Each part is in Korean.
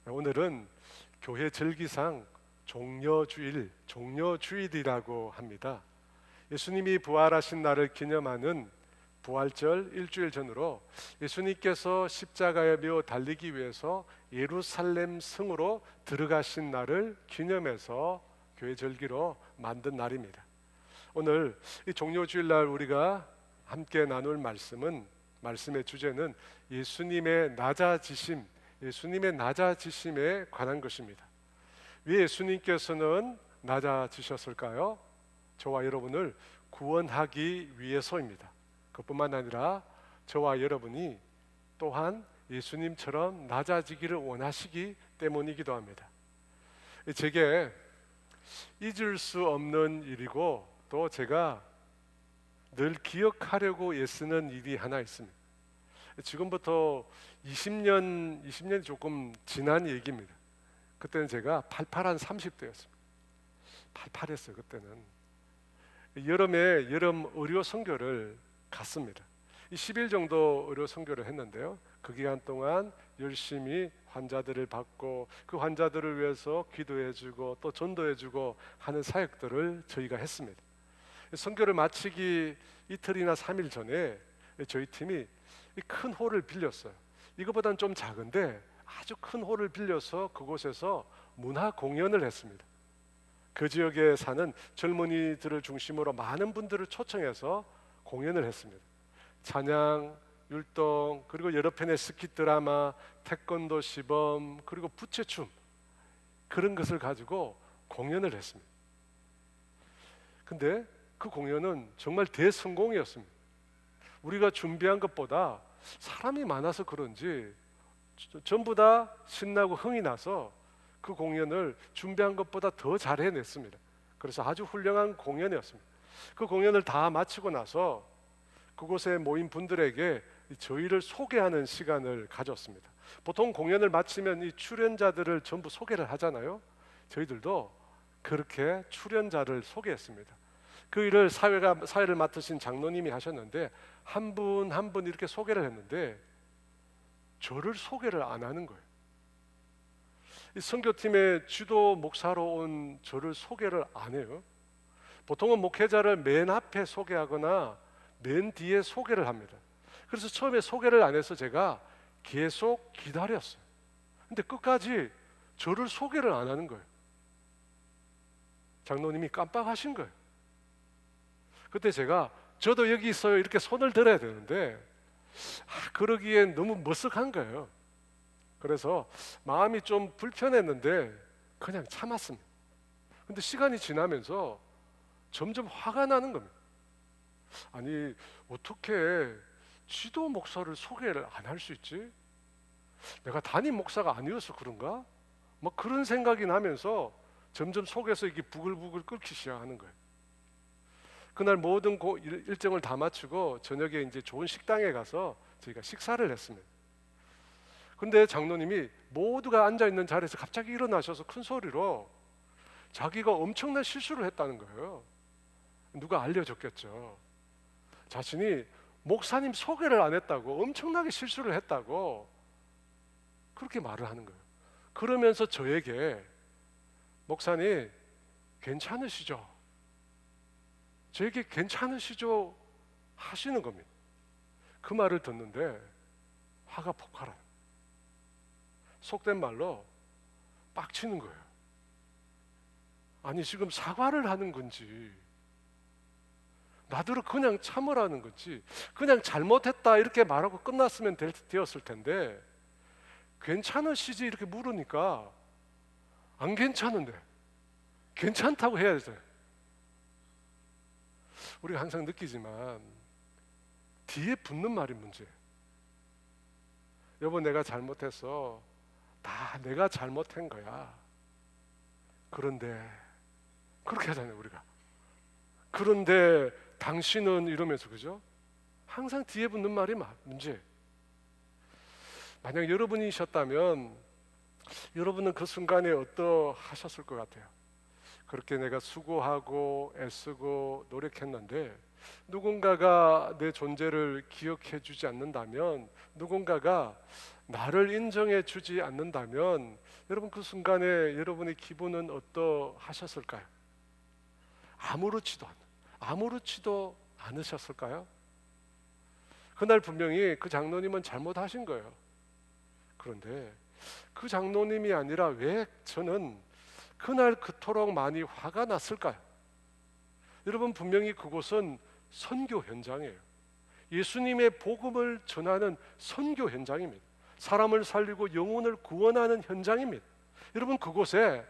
오늘은 교회 절기상 종려주일이라고 합니다. 예수님이 부활하신 날을 기념하는 부활절 일주일 전으로 예수님께서 십자가에 매어 달리기 위해서 예루살렘 성으로 들어가신 날을 기념해서 교회 절기로 만든 날입니다. 오늘 이 종려주일날 우리가 함께 나눌 말씀의 주제는 예수님의 낮아지심에 관한 것입니다. 왜 예수님께서는 낮아지셨을까요? 저와 여러분을 구원하기 위해서입니다. 그뿐만 아니라 저와 여러분이 또한 예수님처럼 낮아지기를 원하시기 때문이기도 합니다. 제게 잊을 수 없는 일이고 또 제가 늘 기억하려고 애쓰는 일이 하나 있습니다. 지금부터 20년이 조금 지난 얘기입니다. 그때는 제가 88한 30대였습니다. 팔팔했어요. 그때는 여름에 여름 의료 선교를 갔습니다. 10일 정도 의료 선교를 했는데요. 그 기간 동안 열심히 환자들을 받고 그 환자들을 위해서 기도해주고 또 전도해주고 하는 사역들을 저희가 했습니다. 선교를 마치기 이틀이나 3일 전에 저희 팀이 큰 홀을 빌렸어요. 이거보다는 좀 작은데 아주 큰 홀을 빌려서 그곳에서 문화 공연을 했습니다. 그 지역에 사는 젊은이들을 중심으로 많은 분들을 초청해서 공연을 했습니다. 찬양, 율동, 그리고 여러 편의 스킷 드라마, 태권도 시범, 그리고 부채춤, 그런 것을 가지고 공연을 했습니다. 근데 그 공연은 정말 대성공이었습니다. 우리가 준비한 것보다 사람이 많아서 그런지 전부 다 신나고 흥이 나서 그 공연을 준비한 것보다 더 잘 해냈습니다. 그래서 아주 훌륭한 공연이었습니다. 그 공연을 다 마치고 나서 그곳에 모인 분들에게 저희를 소개하는 시간을 가졌습니다. 보통 공연을 마치면 이 출연자들을 전부 소개를 하잖아요. 저희들도 그렇게 출연자를 소개했습니다. 그 일을 사회를 맡으신 장로님이 하셨는데 한 분 한 분 이렇게 소개를 했는데 저를 소개를 안 하는 거예요. 이 선교팀의 주도 목사로 온 저를 소개를 안 해요. 보통은 목회자를 맨 앞에 소개하거나 맨 뒤에 소개를 합니다. 그래서 처음에 소개를 안 해서 제가 계속 기다렸어요. 근데 끝까지 저를 소개를 안 하는 거예요. 장로님이 깜빡하신 거예요. 그때 제가 저도 여기 있어요 이렇게 손을 들어야 되는데 그러기엔 너무 머쓱한 거예요. 그래서 마음이 좀 불편했는데 그냥 참았습니다. 근데 시간이 지나면서 점점 화가 나는 겁니다. 아니 어떻게 지도 목사를 소개를 안 할 수 있지? 내가 담임 목사가 아니어서 그런가? 막 그런 생각이 나면서 점점 속에서 이게 부글부글 끓기 시작하는 거예요. 그날 모든 일정을 다 마치고 저녁에 이제 좋은 식당에 가서 저희가 식사를 했습니다. 근데 장로님이 모두가 앉아있는 자리에서 갑자기 일어나셔서 큰 소리로 자기가 엄청난 실수를 했다는 거예요. 누가 알려줬겠죠. 자신이 목사님 소개를 안 했다고, 엄청나게 실수를 했다고 그렇게 말을 하는 거예요. 그러면서 저에게 목사님 괜찮으시죠? 저에게 괜찮으시죠? 하시는 겁니다. 그 말을 듣는데 화가 폭발하는, 속된 말로 빡치는 거예요. 아니 지금 사과를 하는 건지 나더러 그냥 참으라는 건지 그냥 잘못했다 이렇게 말하고 끝났으면 되었을 텐데 괜찮으시지 이렇게 물으니까 안 괜찮은데 괜찮다고 해야 돼요. 우리가 항상 느끼지만 뒤에 붙는 말이 문제예요. 여보 내가 잘못했어. 다 내가 잘못한 거야. 그런데 그렇게 하잖아요 우리가. 그런데 당신은 이러면서 그죠? 항상 뒤에 붙는 말이 문제예요. 만약 여러분이셨다면 여러분은 그 순간에 어떠하셨을 것 같아요? 그렇게 내가 수고하고 애쓰고 노력했는데 누군가가 내 존재를 기억해 주지 않는다면, 누군가가 나를 인정해 주지 않는다면 여러분 그 순간에 여러분의 기분은 어떠하셨을까요? 아무렇지도 않으셨을까요? 그날 분명히 그 장로님은 잘못하신 거예요. 그런데 그 장로님이 아니라 왜 저는 그날 그토록 많이 화가 났을까요? 여러분 분명히 그곳은 선교 현장이에요. 예수님의 복음을 전하는 선교 현장입니다. 사람을 살리고 영혼을 구원하는 현장입니다. 여러분 그곳에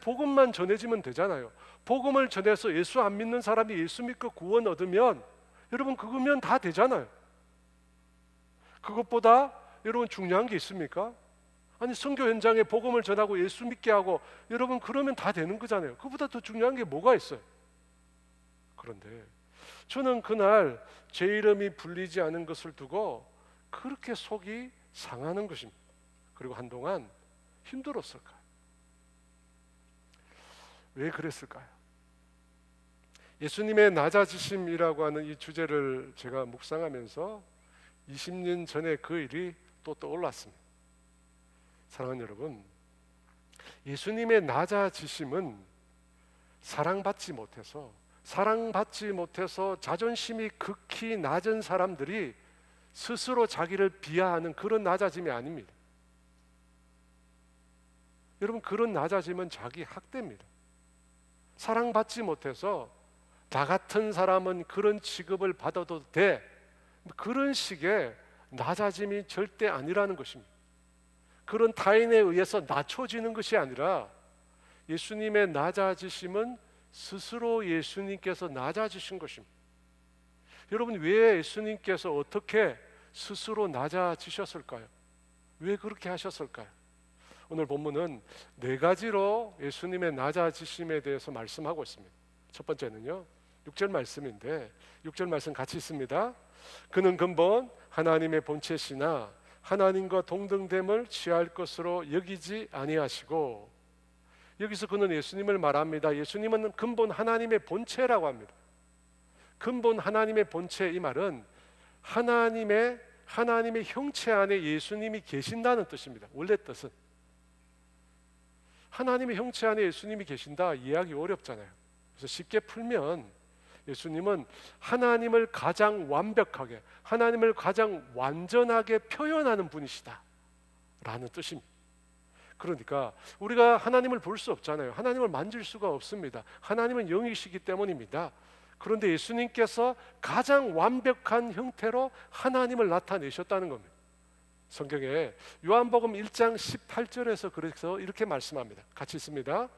복음만 전해지면 되잖아요. 복음을 전해서 예수 안 믿는 사람이 예수 믿고 구원 얻으면 여러분 그거면 다 되잖아요. 그것보다 여러분 중요한 게 있습니까? 아니 선교 현장에 복음을 전하고 예수 믿게 하고 여러분 그러면 다 되는 거잖아요. 그보다 더 중요한 게 뭐가 있어요? 그런데 저는 그날 제 이름이 불리지 않은 것을 두고 그렇게 속이 상하는 것입니다. 그리고 한동안 힘들었을까요? 왜 그랬을까요? 예수님의 낮아지심이라고 하는 이 주제를 제가 묵상하면서 20년 전에 그 일이 또 떠올랐습니다. 사랑하는 여러분, 예수님의 낮아지심은 사랑받지 못해서 자존심이 극히 낮은 사람들이 스스로 자기를 비하하는 그런 낮아짐이 아닙니다. 여러분 그런 낮아짐은 자기 학대입니다. 사랑받지 못해서 나 같은 사람은 그런 취급을 받아도 돼, 그런 식의 낮아짐이 절대 아니라는 것입니다. 그런 타인에 의해서 낮춰지는 것이 아니라 예수님의 낮아지심은 스스로 예수님께서 낮아지신 것입니다. 여러분 왜 예수님께서 어떻게 스스로 낮아지셨을까요? 왜 그렇게 하셨을까요? 오늘 본문은 네 가지로 예수님의 낮아지심에 대해서 말씀하고 있습니다. 첫 번째는요 6절 말씀인데 6절 말씀 같이 있습니다. 그는 근본 하나님의 본체시나 하나님과 동등됨을 취할 것으로 여기지 아니하시고, 여기서 그는 예수님을 말합니다. 예수님은 근본 하나님의 본체라고 합니다. 근본 하나님의 본체, 이 말은 하나님의 형체 안에 예수님이 계신다는 뜻입니다. 원래 뜻은 하나님의 형체 안에 예수님이 계신다 이해하기 어렵잖아요. 그래서 쉽게 풀면 예수님은 하나님을 가장 완벽하게, 하나님을 가장 완전하게 표현하는 분이시다 라는 뜻입니다. 그러니까 우리가 하나님을 볼 수 없잖아요. 하나님을 만질 수가 없습니다. 하나님은 영이시기 때문입니다. 그런데 예수님께서 가장 완벽한 형태로 하나님을 나타내셨다는 겁니다. 성경에 요한복음 1장 18절에서 그래서 이렇게 말씀합니다. 같이 있습니다.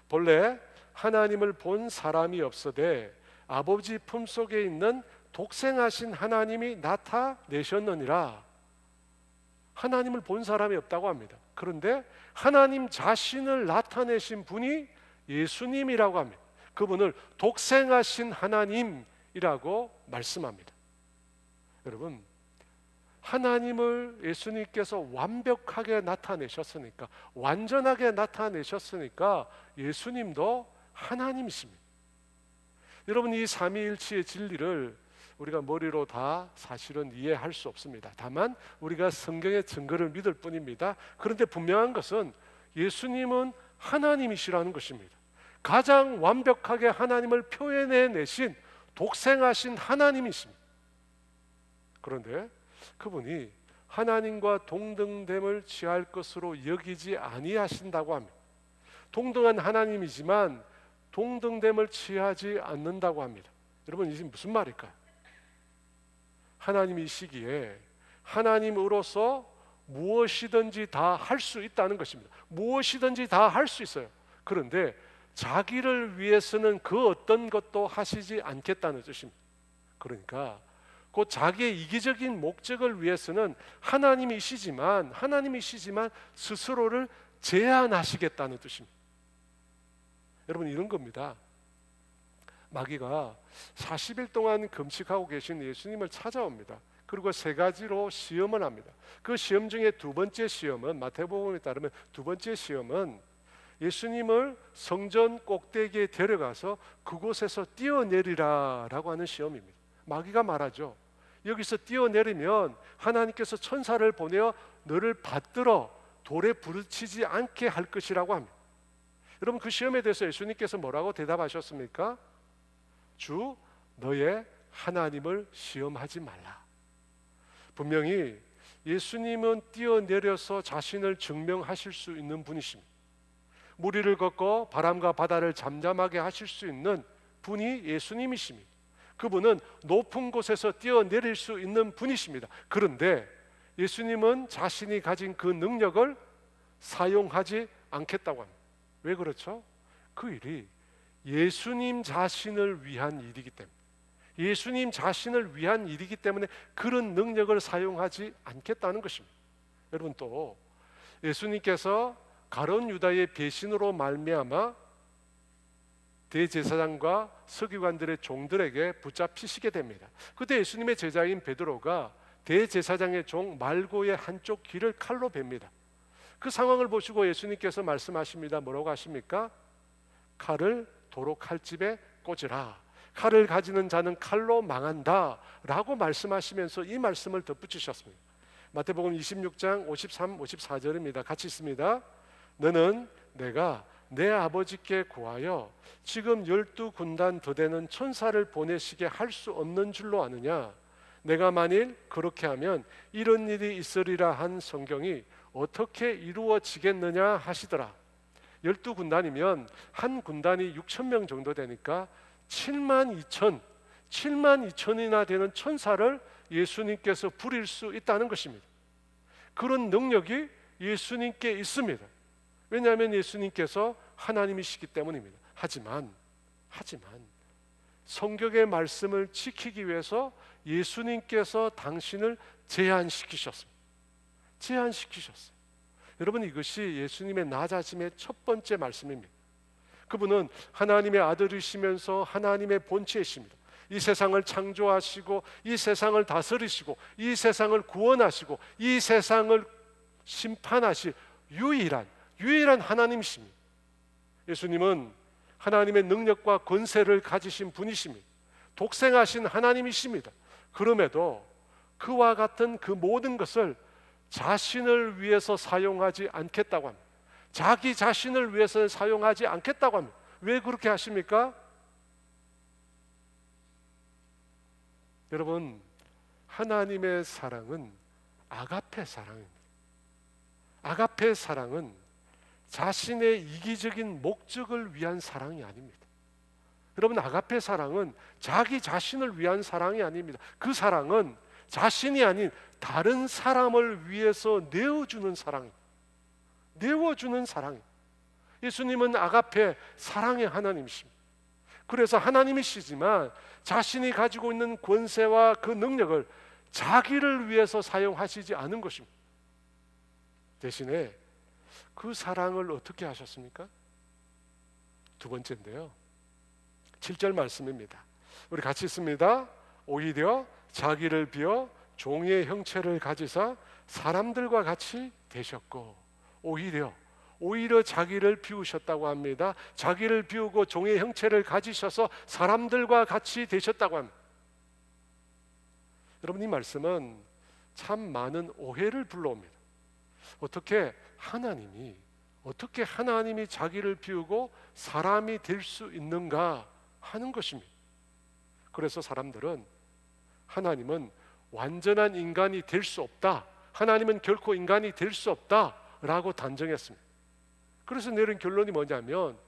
본래 하나님을 본 사람이 없으되 아버지 품속에 있는 독생하신 하나님이 나타내셨느니라. 하나님을 본 사람이 없다고 합니다. 그런데 하나님 자신을 나타내신 분이 예수님이라고 합니다. 그분을 독생하신 하나님이라고 말씀합니다. 여러분, 하나님을 예수님께서 완벽하게 나타내셨으니까, 완전하게 나타내셨으니까 예수님도 하나님이십니다. 여러분, 이 삼위일체의 진리를 우리가 머리로 다 사실은 이해할 수 없습니다. 다만 우리가 성경의 증거를 믿을 뿐입니다. 그런데 분명한 것은 예수님은 하나님이시라는 것입니다. 가장 완벽하게 하나님을 표현해내신 독생하신 하나님이십니다. 그런데 그분이 하나님과 동등됨을 취할 것으로 여기지 아니하신다고 합니다. 동등한 하나님이지만 동등됨을 취하지 않는다고 합니다. 여러분 이게 무슨 말일까요? 하나님이시기에 하나님으로서 무엇이든지 다 할 수 있다는 것입니다. 무엇이든지 다 할 수 있어요. 그런데 자기를 위해서는 그 어떤 것도 하시지 않겠다는 뜻입니다. 그러니까 곧 자기의 이기적인 목적을 위해서는 하나님이시지만 스스로를 제한하시겠다는 뜻입니다. 여러분 이런 겁니다. 마귀가 40일 동안 금식하고 계신 예수님을 찾아옵니다. 그리고 세 가지로 시험을 합니다. 그 시험 중에 두 번째 시험은, 마태복음에 따르면 두 번째 시험은 예수님을 성전 꼭대기에 데려가서 그곳에서 뛰어내리라라고 하는 시험입니다. 마귀가 말하죠. 여기서 뛰어내리면 하나님께서 천사를 보내어 너를 받들어 돌에 부딪히지 않게 할 것이라고 합니다. 여러분, 그 시험에 대해서 예수님께서 뭐라고 대답하셨습니까? 주 너의 하나님을 시험하지 말라. 분명히 예수님은 뛰어내려서 자신을 증명하실 수 있는 분이십니다. 물 위를 걷고 바람과 바다를 잠잠하게 하실 수 있는 분이 예수님이십니다. 그분은 높은 곳에서 뛰어내릴 수 있는 분이십니다. 그런데 예수님은 자신이 가진 그 능력을 사용하지 않겠다고 합니다. 왜 그렇죠? 그 일이 예수님 자신을 위한 일이기 때문에, 예수님 자신을 위한 일이기 때문에 그런 능력을 사용하지 않겠다는 것입니다. 여러분, 또 예수님께서 가룟 유다의 배신으로 말미암아 대제사장과 서기관들의 종들에게 붙잡히시게 됩니다. 그때 예수님의 제자인 베드로가 대제사장의 종 말고의 한쪽 귀를 칼로 베입니다. 그 상황을 보시고 예수님께서 말씀하십니다. 뭐라고 하십니까? 칼을 도로 칼집에 꽂으라. 칼을 가지는 자는 칼로 망한다 라고 말씀하시면서 이 말씀을 덧붙이셨습니다. 마태복음 26장 53, 54절입니다. 같이 있습니다. 너는 내가 내 아버지께 구하여 지금 12군단 더 되는 천사를 보내시게 할 수 없는 줄로 아느냐? 내가 만일 그렇게 하면 이런 일이 있으리라 한 성경이 어떻게 이루어지겠느냐 하시더라. 12군단이면 한 군단이 6,000명 정도 되니까 72,000이나 되는 천사를 예수님께서 부릴 수 있다는 것입니다. 그런 능력이 예수님께 있습니다. 왜냐하면 예수님께서 하나님이시기 때문입니다. 하지만 성경의 말씀을 지키기 위해서 예수님께서 당신을 제한시키셨습니다. 여러분, 이것이 예수님의 낮아짐의 첫 번째 말씀입니다. 그분은 하나님의 아들이시면서 하나님의 본체이십니다. 이 세상을 창조하시고 이 세상을 다스리시고 이 세상을 구원하시고 이 세상을 심판하실 유일한 하나님이십니다. 예수님은 하나님의 능력과 권세를 가지신 분이십니다. 독생하신 하나님이십니다. 그럼에도 그와 같은 그 모든 것을 자신을 위해서 사용하지 않겠다고 합니다. 자기 자신을 위해서 사용하지 않겠다고 합니다. 왜 그렇게 하십니까? 여러분, 하나님의 사랑은 아가페 사랑입니다. 아가페 사랑은 자신의 이기적인 목적을 위한 사랑이 아닙니다. 여러분, 아가페 사랑은 자기 자신을 위한 사랑이 아닙니다. 그 사랑은 자신이 아닌 다른 사람을 위해서 내어주는 사랑입니다. 예수님은 아가페 사랑의 하나님이십니다. 그래서 하나님이시지만 자신이 가지고 있는 권세와 그 능력을 자기를 위해서 사용하시지 않은 것입니다. 대신에 그 사랑을 어떻게 하셨습니까? 두 번째인데요, 7절 말씀입니다. 우리 같이 읽습니다. 오히려 자기를 비어 종의 형체를 가지사 사람들과 같이 되셨고, 오히려 자기를 비우셨다고 합니다. 자기를 비우고 종의 형체를 가지셔서 사람들과 같이 되셨다고 합니다. 여러분, 이 말씀은 참 많은 오해를 불러옵니다. 어떻게 하나님이 자기를 비우고 사람이 될 수 있는가 하는 것입니다. 그래서 사람들은 하나님은 완전한 인간이 될 수 없다, 하나님은 결코 인간이 될 수 없다라고 단정했습니다. 그래서 내린 결론이 뭐냐면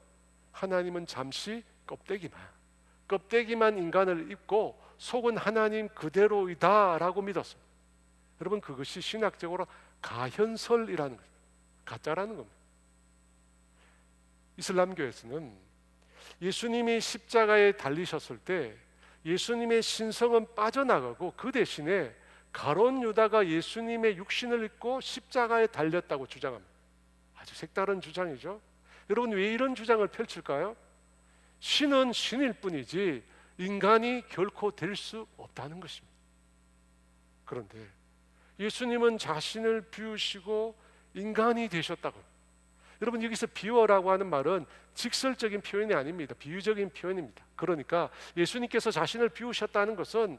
하나님은 잠시 껍데기만 인간을 입고 속은 하나님 그대로이다라고 믿었습니다. 여러분, 그것이 신학적으로 가현설이라는 거예요. 가짜라는 겁니다. 이슬람교에서는 예수님이 십자가에 달리셨을 때 예수님의 신성은 빠져나가고 그 대신에 가룟 유다가 예수님의 육신을 입고 십자가에 달렸다고 주장합니다. 아주 색다른 주장이죠. 여러분, 왜 이런 주장을 펼칠까요? 신은 신일 뿐이지 인간이 결코 될 수 없다는 것입니다. 그런데 예수님은 자신을 비우시고 인간이 되셨다고. 여러분, 여기서 비워라고 하는 말은 직설적인 표현이 아닙니다. 비유적인 표현입니다. 그러니까 예수님께서 자신을 비우셨다는 것은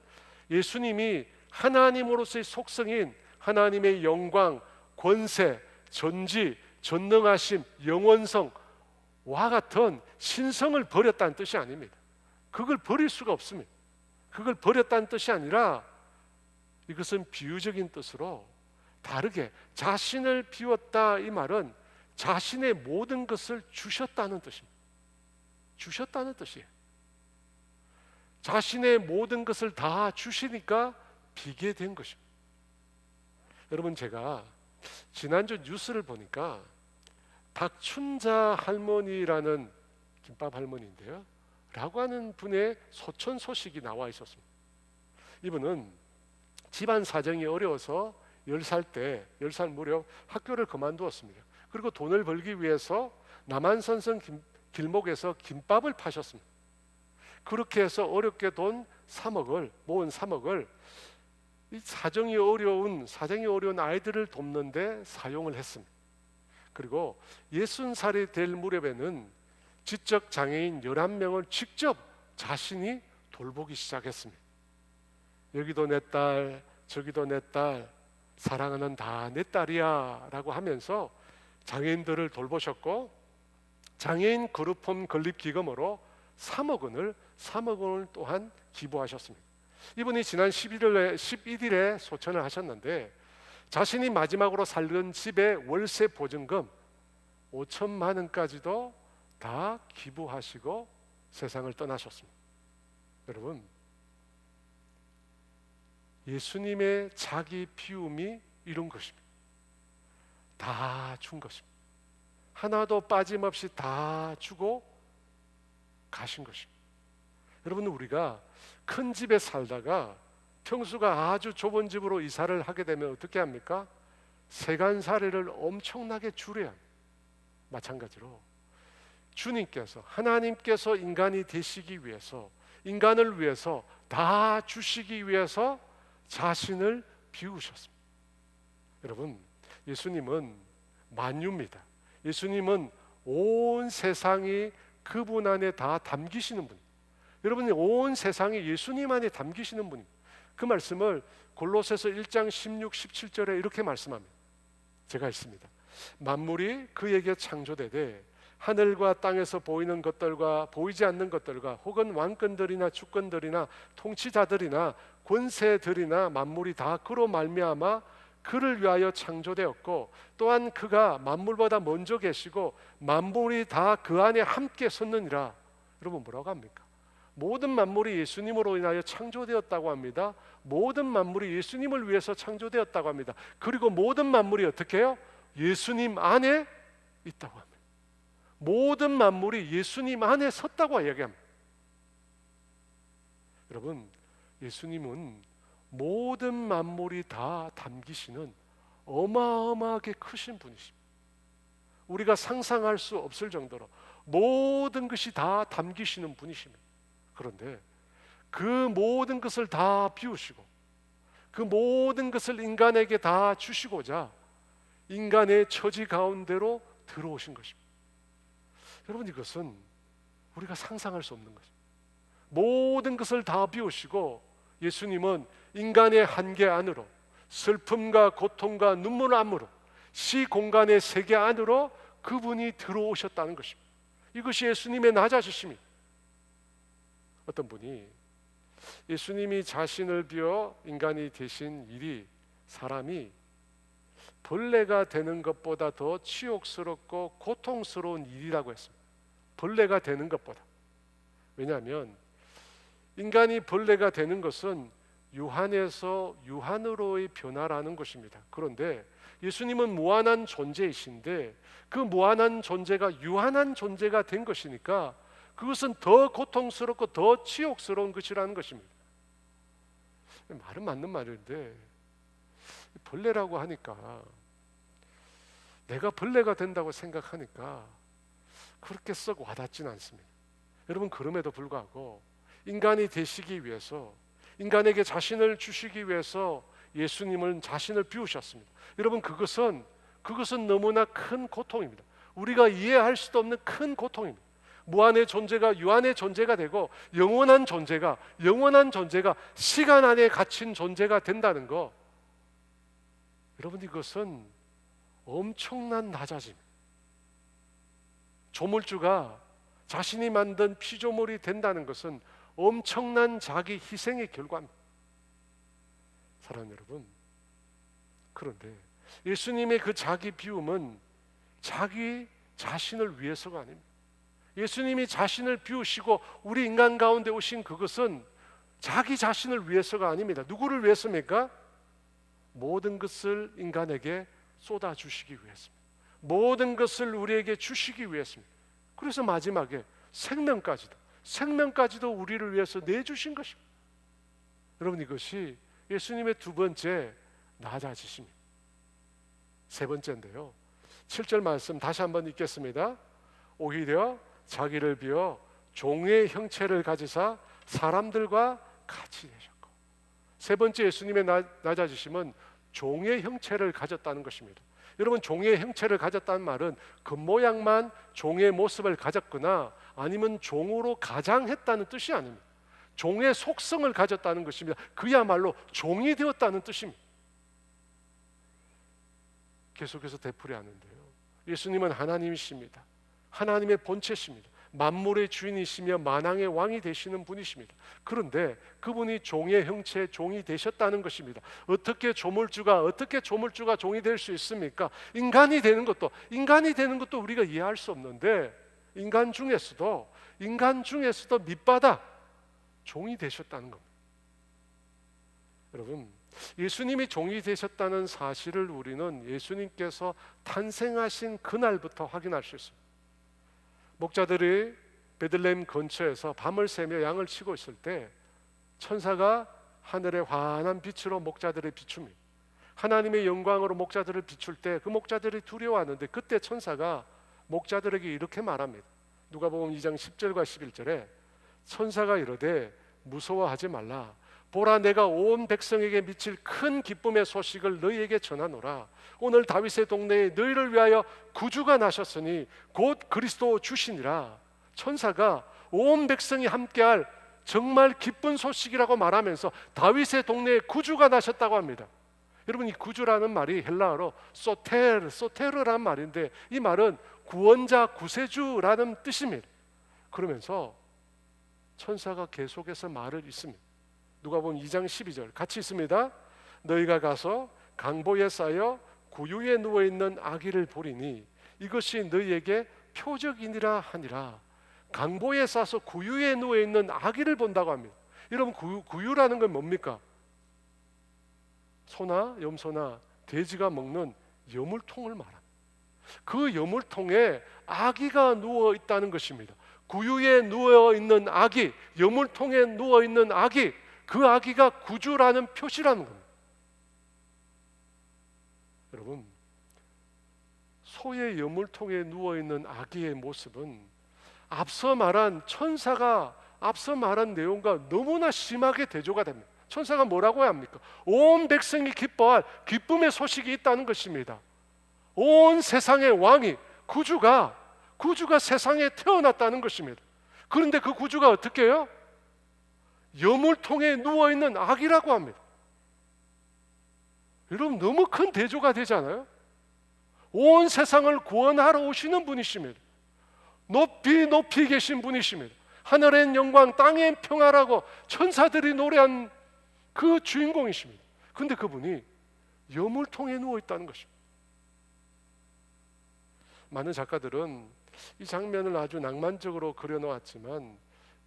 예수님이 하나님으로서의 속성인 하나님의 영광, 권세, 전지, 전능하심, 영원성와 같은 신성을 버렸다는 뜻이 아닙니다. 그걸 버릴 수가 없습니다. 그걸 버렸다는 뜻이 아니라 이것은 비유적인 뜻으로 다르게 자신을 비웠다, 이 말은 자신의 모든 것을 주셨다는 뜻입니다. 주셨다는 뜻이에요. 자신의 모든 것을 다 주시니까 비게 된 것입니다. 여러분, 제가 지난주 뉴스를 보니까 박춘자 할머니라는 김밥 할머니인데요, 라고 하는 분의 소천 소식이 나와 있었습니다. 이분은 집안 사정이 어려워서 10살 무렵 학교를 그만두었습니다. 그리고 돈을 벌기 위해서 남한산성 길목에서 김밥을 파셨습니다. 그렇게 해서 어렵게 모은 3억을 이 사정이 어려운 아이들을 돕는데 사용을 했습니다. 그리고 60살이 될 무렵에는 지적 장애인 11명을 직접 자신이 돌보기 시작했습니다. 여기도 내 딸, 저기도 내 딸, 사랑하는 다 내 딸이야 라고 하면서 장애인들을 돌보셨고, 장애인 그룹홈 건립기금으로 3억 원을 또한 기부하셨습니다. 이분이 지난 11일에 소천을 하셨는데, 자신이 마지막으로 살던 집의 월세 보증금 5천만 원까지도 다 기부하시고 세상을 떠나셨습니다. 여러분, 예수님의 자기 비움이 이룬 것입니다. 다 준 것입니다. 하나도 빠짐없이 다 주고 가신 것입니다. 여러분, 우리가 큰 집에 살다가 평수가 아주 좁은 집으로 이사를 하게 되면 어떻게 합니까? 세간살이를 엄청나게 줄여야 합니다. 마찬가지로 주님께서, 하나님께서 인간이 되시기 위해서, 인간을 위해서 다 주시기 위해서 자신을 비우셨습니다. 여러분, 예수님은 만유입니다. 예수님은 온 세상이 그분 안에 다 담기시는 분. 여러분, 온 세상이 예수님 안에 담기시는 분입니다. 그 말씀을 골로새서 1장 16, 17절에 이렇게 말씀합니다. 제가 읽습니다. 만물이 그에게 창조되되 하늘과 땅에서 보이는 것들과 보이지 않는 것들과 혹은 왕권들이나 주권들이나 통치자들이나 권세들이나 만물이 다 그로 말미암아 그를 위하여 창조되었고, 또한 그가 만물보다 먼저 계시고 만물이 다 그 안에 함께 섰느니라. 여러분, 뭐라고 합니까? 모든 만물이 예수님으로 인하여 창조되었다고 합니다. 모든 만물이 예수님을 위해서 창조되었다고 합니다. 그리고 모든 만물이 어떻게 해요? 예수님 안에 있다고 합니다. 모든 만물이 예수님 안에 섰다고 이야기합니다. 여러분, 예수님은 모든 만물이 다 담기시는 어마어마하게 크신 분이십니다. 우리가 상상할 수 없을 정도로 모든 것이 다 담기시는 분이십니다. 그런데 그 모든 것을 다 비우시고 그 모든 것을 인간에게 다 주시고자 인간의 처지 가운데로 들어오신 것입니다. 여러분, 이것은 우리가 상상할 수 없는 것입니다. 모든 것을 다 비우시고 예수님은 인간의 한계 안으로, 슬픔과 고통과 눈물 안으로, 시 공간의 세계 안으로 그분이 들어오셨다는 것입니다. 이것이 예수님의 낮아지심입니다. 어떤 분이 예수님이 자신을 비워 인간이 되신 일이 사람이 벌레가 되는 것보다 더 치욕스럽고 고통스러운 일이라고 했습니다. 벌레가 되는 것보다. 왜냐하면 인간이 벌레가 되는 것은 유한에서 유한으로의 변화라는 것입니다. 그런데 예수님은 무한한 존재이신데 그 무한한 존재가 유한한 존재가 된 것이니까 그것은 더 고통스럽고 더 치욕스러운 것이라는 것입니다. 말은 맞는 말인데 벌레라고 하니까, 내가 벌레가 된다고 생각하니까 그렇게 썩 와닿지는 않습니다. 여러분, 그럼에도 불구하고 인간이 되시기 위해서, 인간에게 자신을 주시기 위해서 예수님은 자신을 비우셨습니다. 여러분, 그것은 너무나 큰 고통입니다. 우리가 이해할 수도 없는 큰 고통입니다. 무한의 존재가 유한의 존재가 되고 영원한 존재가 시간 안에 갇힌 존재가 된다는 거, 여러분, 이것은 엄청난 낮아짐. 조물주가 자신이 만든 피조물이 된다는 것은 엄청난 자기 희생의 결과입니다. 사랑하는 여러분, 그런데 예수님의 그 자기 비움은 자기 자신을 위해서가 아닙니다. 예수님이 자신을 비우시고 우리 인간 가운데 오신 그것은 자기 자신을 위해서가 아닙니다. 누구를 위해서입니까? 모든 것을 인간에게 쏟아주시기 위해서입니다. 모든 것을 우리에게 주시기 위해서입니다. 그래서 마지막에 생명까지도 우리를 위해서 내주신 것입니다. 여러분, 이것이 예수님의 두 번째 낮아지십니다. 세 번째인데요, 7절 말씀 다시 한번 읽겠습니다. 오히려 자기를 비워 종의 형체를 가지사 사람들과 같이 되셨고. 세 번째 예수님의 낮아지심은 종의 형체를 가졌다는 것입니다. 여러분, 종의 형체를 가졌다는 말은 겉모양만 종의 모습을 가졌거나 아니면 종으로 가장했다는 뜻이 아닙니다. 종의 속성을 가졌다는 것입니다. 그야말로 종이 되었다는 뜻입니다. 계속해서 되풀이하는데요, 예수님은 하나님이십니다. 하나님의 본체십니다. 만물의 주인이시며 만왕의 왕이 되시는 분이십니다. 그런데 그분이 종의 형체의 종이 되셨다는 것입니다. 어떻게 조물주가 종이 될 수 있습니까? 인간이 되는 것도 우리가 이해할 수 없는데 인간 중에서도 밑바닥 종이 되셨다는 겁니다. 여러분, 예수님이 종이 되셨다는 사실을 우리는 예수님께서 탄생하신 그날부터 확인할 수 있습니다. 목자들이 베들레헴 근처에서 밤을 새며 양을 치고 있을 때 천사가 하늘의 환한 빛으로 목자들을 비춥니다. 하나님의 영광으로 목자들을 비출 때 그 목자들이 두려워하는데 그때 천사가 목자들에게 이렇게 말합니다. 누가복음 2장 10절과 11절에 천사가 이르되 무서워하지 말라. 보라, 내가 온 백성에게 미칠 큰 기쁨의 소식을 너희에게 전하노라. 오늘 다윗의 동네에 너희를 위하여 구주가 나셨으니 곧 그리스도 주시니라. 천사가 온 백성이 함께할 정말 기쁜 소식이라고 말하면서 다윗의 동네에 구주가 나셨다고 합니다. 여러분, 이 구주라는 말이 헬라어로 소테르라는 말인데 이 말은 구원자, 구세주라는 뜻입니다. 그러면서 천사가 계속해서 말을 있습니다. 누가복음 2장 12절 같이 있습니다. 너희가 가서 강보에 쌓여 구유에 누워있는 아기를 보리니 이것이 너희에게 표적이니라 하니라. 강보에 싸서 구유에 누워있는 아기를 본다고 합니다. 여러분, 구유라는 건 뭡니까? 소나 염소나 돼지가 먹는 여물통을 말합니다. 그 여물통에 아기가 누워있다는 것입니다. 구유에 누워있는 아기, 여물통에 누워있는 아기, 그 아기가 구주라는 표시라는 겁니다. 여러분, 소의 여물통에 누워있는 아기의 모습은 앞서 말한 천사가 앞서 말한 내용과 너무나 심하게 대조가 됩니다. 천사가 뭐라고 해야 합니까? 온 백성이 기뻐할 기쁨의 소식이 있다는 것입니다. 온 세상의 왕이 구주가 세상에 태어났다는 것입니다. 그런데 그 구주가 어떻게 해요? 여물통에 누워있는 아기라고 합니다. 여러분, 너무 큰 대조가 되잖아요. 온 세상을 구원하러 오시는 분이십니다. 높이 계신 분이십니다. 하늘엔 영광, 땅엔 평화라고 천사들이 노래한 그 주인공이십니다. 그런데 그분이 여물통에 누워있다는 것입니다. 많은 작가들은 이 장면을 아주 낭만적으로 그려놓았지만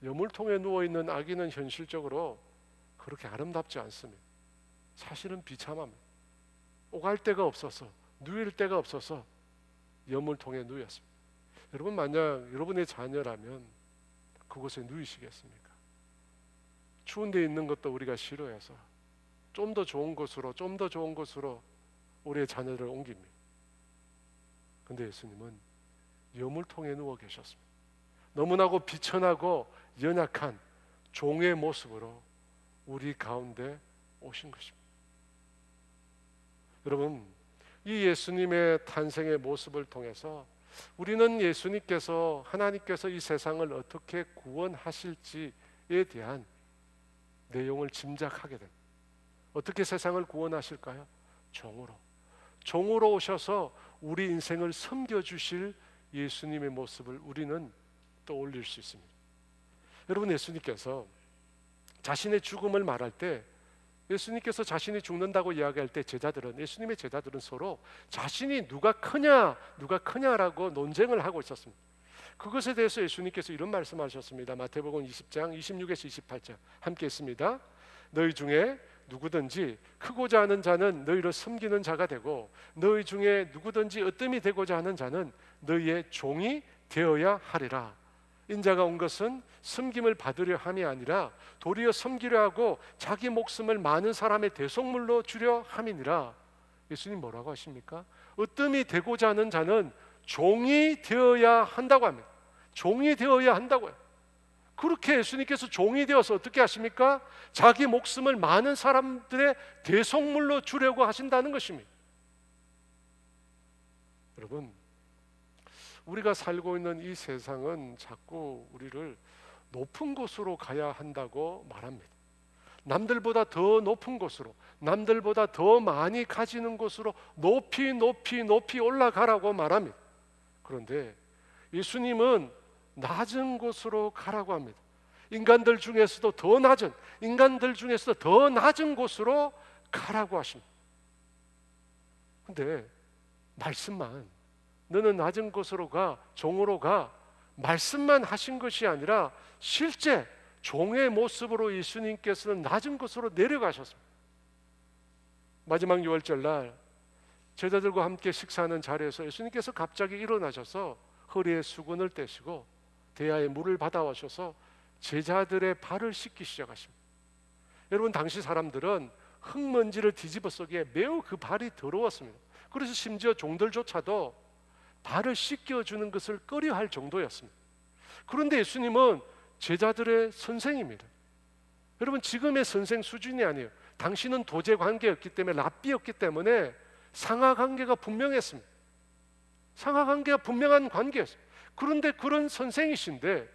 여물통에 누워있는 아기는 현실적으로 그렇게 아름답지 않습니다. 사실은 비참합니다. 오갈 데가 없어서, 누일 데가 없어서 여물통에 누였습니다. 여러분, 만약 여러분의 자녀라면 그곳에 누이시겠습니까? 추운 데 있는 것도 우리가 싫어해서 좀 더 좋은 곳으로 우리의 자녀를 옮깁니다. 근데 예수님은 여물통에 누워 계셨습니다. 너무나도 비천하고 연약한 종의 모습으로 우리 가운데 오신 것입니다. 여러분, 이 예수님의 탄생의 모습을 통해서 우리는 예수님께서, 하나님께서 이 세상을 어떻게 구원하실지에 대한 내용을 짐작하게 됩니다. 어떻게 세상을 구원하실까요? 종으로 오셔서 우리 인생을 섬겨주실 예수님의 모습을 우리는 떠올릴 수 있습니다. 여러분, 예수님께서 자신의 죽음을 말할 때, 예수님께서 자신이 죽는다고 이야기할 때 예수님의 제자들은 서로 자신이 누가 크냐라고 논쟁을 하고 있었습니다. 그것에 대해서 예수님께서 이런 말씀하셨습니다. 마태복음 20장 26에서 28절 함께 있습니다. 너희 중에 누구든지 크고자 하는 자는 너희를 섬기는 자가 되고, 너희 중에 누구든지 으뜸이 되고자 하는 자는 너희의 종이 되어야 하리라. 인자가 온 것은 섬김을 받으려 함이 아니라 도리어 섬기려 하고 자기 목숨을 많은 사람의 대속물로 주려 함이니라. 예수님 뭐라고 하십니까? 으뜸이 되고자 하는 자는 종이 되어야 한다고 합니다. 종이 되어야 한다고요. 그렇게 예수님께서 종이 되어서 어떻게 하십니까? 자기 목숨을 많은 사람들의 대속물로 주려고 하신다는 것입니다. 여러분, 우리가 살고 있는 이 세상은 자꾸 우리를 높은 곳으로 가야 한다고 말합니다. 남들보다 더 높은 곳으로, 남들보다 더 많이 가지는 곳으로 높이 올라가라고 말합니다. 그런데 예수님은 낮은 곳으로 가라고 합니다. 인간들 중에서도 더 낮은 곳으로 가라고 하십니다. 근데 말씀만, 너는 낮은 곳으로 가, 종으로 가, 말씀만 하신 것이 아니라 실제 종의 모습으로 예수님께서는 낮은 곳으로 내려가셨습니다. 마지막 유월절날 제자들과 함께 식사하는 자리에서 예수님께서 갑자기 일어나셔서 허리에 수건을 떼시고 대야에 물을 받아오셔서 제자들의 발을 씻기 시작하십니다. 여러분, 당시 사람들은 흙먼지를 뒤집어 쓰기에 매우 그 발이 더러웠습니다. 그래서 심지어 종들조차도 발을 씻겨주는 것을 꺼려할 정도였습니다. 그런데 예수님은 제자들의 선생입니다. 여러분, 지금의 선생 수준이 아니에요. 당신은 도제 관계였기 때문에, 랍비였기 때문에 상하 관계가 분명했습니다. 상하 관계가 분명한 관계였습니다. 그런데 그런 선생이신데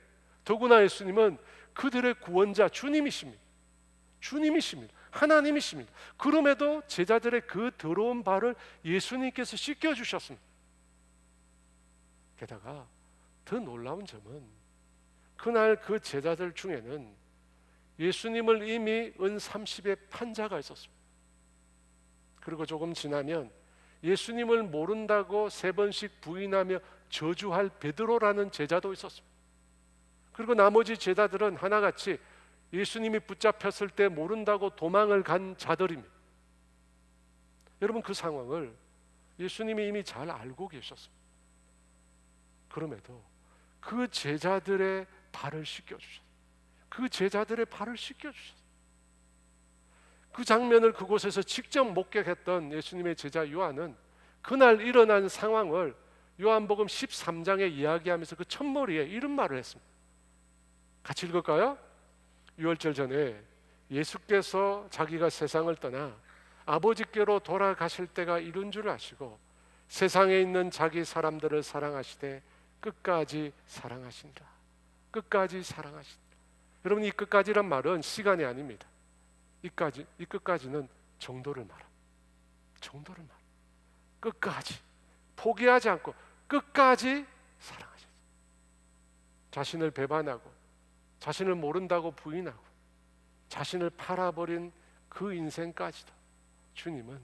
더구나 예수님은 그들의 구원자 주님이십니다. 하나님이십니다. 그럼에도 제자들의 그 더러운 발을 예수님께서 씻겨주셨습니다. 게다가 더 놀라운 점은 그날 그 제자들 중에는 예수님을 이미 은 30의 판자가 있었습니다. 그리고 조금 지나면 예수님을 모른다고 3번씩 부인하며 저주할 베드로라는 제자도 있었습니다. 그리고 나머지 제자들은 하나같이 예수님이 붙잡혔을 때 모른다고 도망을 간 자들입니다. 여러분, 그 상황을 예수님이 이미 잘 알고 계셨습니다. 그럼에도 그 제자들의 발을 씻겨주셨어요. 그 장면을 그곳에서 직접 목격했던 예수님의 제자 요한은 그날 일어난 상황을 요한복음 13장에 이야기하면서 그 첫머리에 이런 말을 했습니다. 같이 읽을까요? 유월절 전에 예수께서 자기가 세상을 떠나 아버지께로 돌아가실 때가 이른 줄 아시고 세상에 있는 자기 사람들을 사랑하시되 끝까지 사랑하신다. 여러분, 이 끝까지란 말은 시간이 아닙니다. 이 끝까지는 정도를 말합니다. 끝까지 포기하지 않고 끝까지 사랑하셨어요. 자신을 배반하고 자신을 모른다고 부인하고 자신을 팔아버린 그 인생까지도 주님은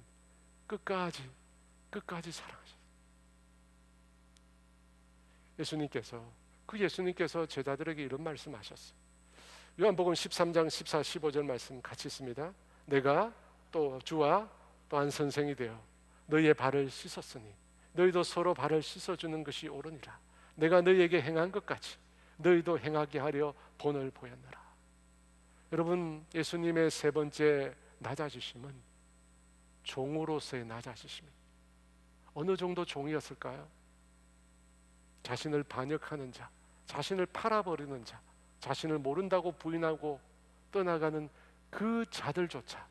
끝까지 사랑하셨어요. 예수님께서 제자들에게 이런 말씀하셨어요. 요한복음 13장 14, 15절 말씀 같이 있습니다. 내가 또 주와 또한 선생이 되어 너희의 발을 씻었으니 너희도 서로 발을 씻어주는 것이 옳으니라. 내가 너희에게 행한 것 같이 너희도 행하게 하려 본을 보였노라. 여러분, 예수님의 3번째 낮아지심은 종으로서의 낮아지심입니다. 어느 정도 종이었을까요? 자신을 반역하는 자, 자신을 팔아버리는 자, 자신을 모른다고 부인하고 떠나가는 그 자들조차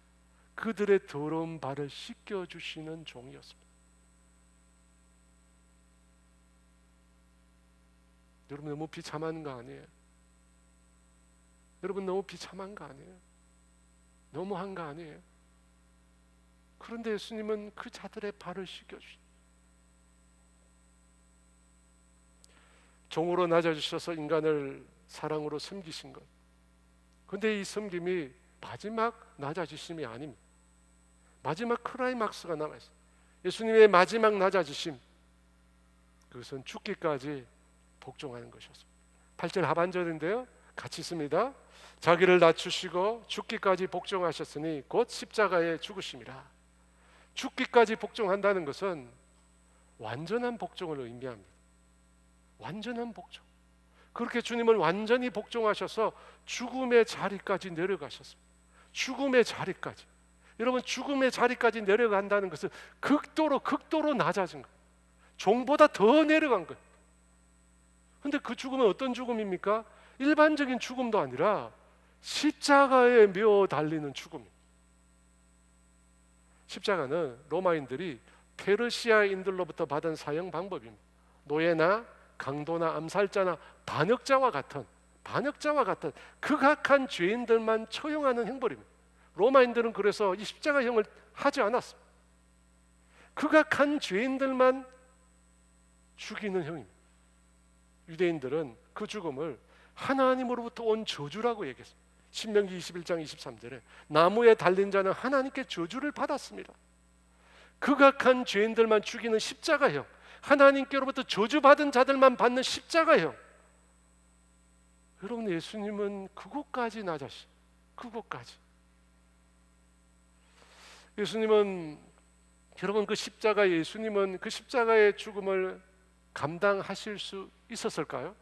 그들의 더러운 발을 씻겨주시는 종이었습니다. 여러분, 너무 비참한 거 아니에요? 너무한 거 아니에요? 그런데 예수님은 그 자들의 발을 씻겨주십니다. 종으로 낮아지셔서 인간을 사랑으로 섬기신 것. 근데 이 섬김이 마지막 낮아지심이 아닙니다. 마지막 클라이막스가 남아있어요. 예수님의 마지막 낮아지심, 그것은 죽기까지 복종하는 것이었습니다. 8절 하반절인데요, 같이 있습니다. 자기를 낮추시고 죽기까지 복종하셨으니 곧 십자가에 죽으심이라. 죽기까지 복종한다는 것은 완전한 복종을 의미합니다. 완전한 복종. 그렇게 주님은 완전히 복종하셔서 죽음의 자리까지 내려가셨습니다. 죽음의 자리까지. 여러분, 죽음의 자리까지 내려간다는 것은 극도로 낮아진 거예요. 종보다 더 내려간 거예요. 근데 그 죽음은 어떤 죽음입니까? 일반적인 죽음도 아니라 십자가에 매어 달리는 죽음입니다. 십자가는 로마인들이 페르시아인들로부터 받은 사형 방법입니다. 노예나 강도나 암살자나 반역자와 같은 극악한 죄인들만 처형하는 형벌입니다. 로마인들은 그래서 이 십자가형을 하지 않았습니다. 극악한 죄인들만 죽이는 형입니다. 유대인들은 그 죽음을 하나님으로부터 온 저주라고 얘기했습니다. 신명기 21장 23절에 나무에 달린 자는 하나님께 저주를 받았습니다. 극악한 죄인들만 죽이는 십자가형, 하나님께로부터 저주받은 자들만 받는 십자가형. 여러분, 예수님은 그곳까지 낮아시, 그곳까지. 예수님은, 여러분, 예수님은 그 십자가의 죽음을 감당하실 수 있었을까요?